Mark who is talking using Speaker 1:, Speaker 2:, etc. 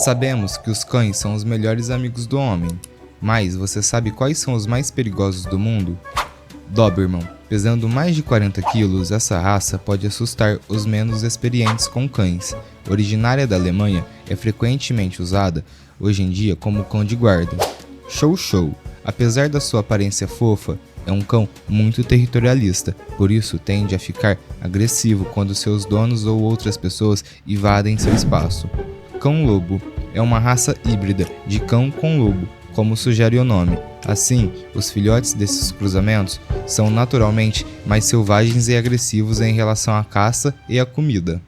Speaker 1: Sabemos que os cães são os melhores amigos do homem, mas você sabe quais são os mais perigosos do mundo? Doberman. Pesando mais de 40 quilos, essa raça pode assustar os menos experientes com cães. Originária da Alemanha, é frequentemente usada hoje em dia como cão de guarda. Chow Chow. Apesar da sua aparência fofa, é um cão muito territorialista, por isso tende a ficar agressivo quando seus donos ou outras pessoas invadem seu espaço. Cão Lobo. É uma raça híbrida de cão com lobo, como sugere o nome. Assim, os filhotes desses cruzamentos são naturalmente mais selvagens e agressivos em relação à caça e à comida.